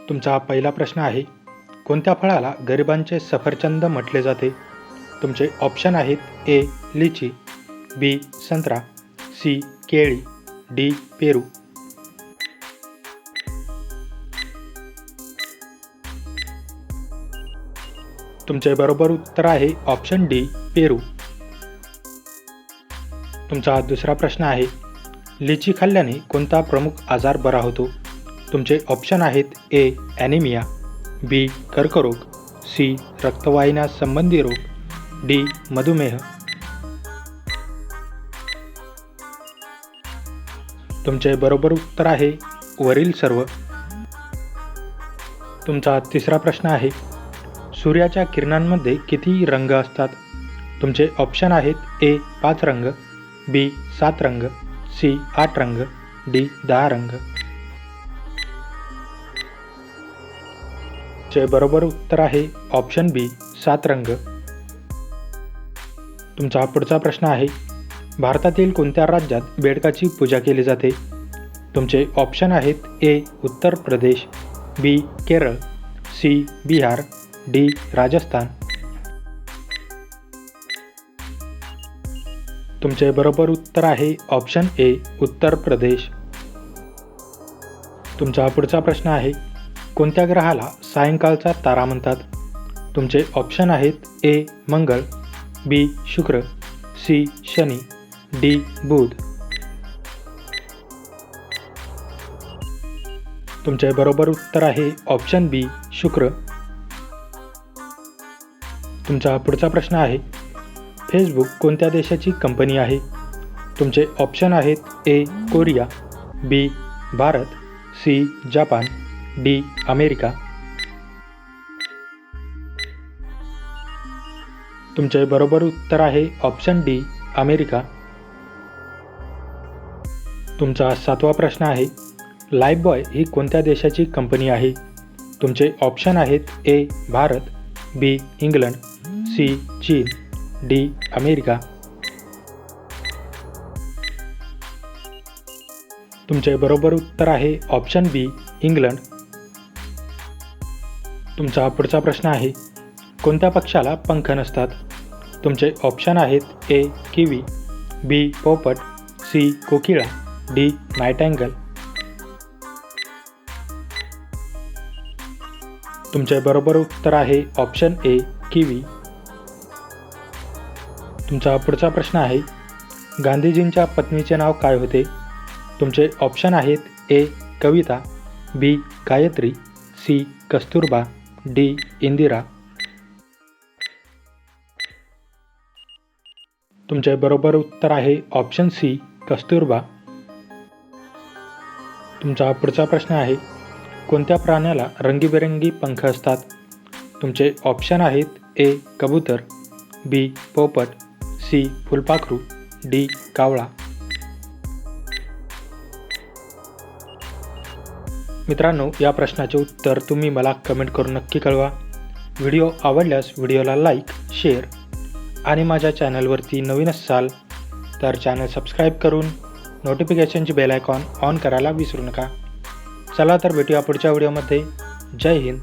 तुमचा पहिला प्रश्न आहे, कोणत्या फळाला गरिबांचे सफरचंद म्हटले जाते? तुमचे ऑप्शन आहेत ए. लिची, बी. संत्रा, सी. केळी, डी. पेरू. तुमचे बरोबर उत्तर आहे ऑप्शन डी. पेरू. तुमचा दुसरा प्रश्न आहे, लिची खाल्ल्याने कोणता प्रमुख आजार बरा होतो? तुमचे ऑप्शन आहेत ए. ॲनिमिया, बी. कर्करोग, सी. रक्तवाहिन्या संबंधी रोग, डी. मधुमेह. तुमचे बरोबर उत्तर आहे वरील सर्व. तुमचा तिसरा प्रश्न आहे, सूर्याच्या किरणांमध्ये किती रंग असतात? तुमचे ऑप्शन आहेत ए. 5 रंग, बी. 7 रंग, सी. 8 रंग, डी. 10 रंग. चे बरोबर उत्तर आहे ऑप्शन बी. 7 रंग. तुमचा पुढचा प्रश्न आहे, भारतातील कोणत्या राज्यात बेडकाची पूजा केली जाते? तुमचे ऑप्शन आहेत ए. उत्तर प्रदेश, बी. केरळ, सी. बिहार, डी. राजस्थान. तुमचे बरोबर उत्तर आहे ऑप्शन ए. उत्तर प्रदेश. तुमचा पुढचा प्रश्न आहे, कोणत्या ग्रहाला सायंकाळचा तारा म्हणतात? तुमचे ऑप्शन आहेत ए. मंगळ, बी. शुक्र, सी. शनी, डी. बुध. तुमचे बरोबर उत्तर आहे ऑप्शन बी. शुक्र. तुमचा पुढचा प्रश्न आहे, फेसबुक कोणत्या देशाची कंपनी आहे? तुमचे ऑप्शन आहेत A. Korea, B. Bharat, C. Japan, D. America. तुमचे बरोबर उत्तर आहे ऑप्शन डी. अमेरिका. तुमचा 7वा प्रश्न आहे, लाईफबॉय ही कोणत्या देशाची कंपनी आहे? तुमचे ऑप्शन आहेत A. Bharat, B. England, C. चीन, डी. अमेरिका. तुमचे बरोबर उत्तर आहे ऑप्शन बी. इंग्लंड. तुमचा पुढचा प्रश्न आहे, कोणत्या पक्षाला पंख नसतात? तुमचे ऑप्शन आहेत ए. किवी, बी. पोपट, सी. कोकिळा, डी. नाईटँगल. तुमचे बरोबर उत्तर आहे ऑप्शन ए. किवी. तुमचा पुढचा प्रश्न आहे, गांधीजींच्या पत्नीचे नाव काय होते? तुमचे ऑप्शन आहेत ए. कविता, बी. गायत्री, सी. कस्तुरबा, डी. इंदिरा. तुमचे बरोबर उत्तर आहे ऑप्शन सी. कस्तुरबा. तुमचा पुढचा प्रश्न आहे, कोणत्या प्राण्याला रंगीबेरंगी पंख असतात? तुमचे ऑप्शन आहेत ए. कबूतर, बी. पोपट, सी. फुलपाखरू, डी. कावळा. मित्रांनो, या प्रश्नाचे उत्तर तुम्ही मला कमेंट करून नक्की कळवा. व्हिडिओ आवडल्यास व्हिडिओला लाईक, शेअर आणि माझ्या चॅनलवरती नवीन असाल तर चॅनल सबस्क्राईब करून नोटिफिकेशनची बेल आयकॉन ऑन करायला विसरू नका. चला तर भेटूया पुढच्या व्हिडिओमध्ये. जय हिंद.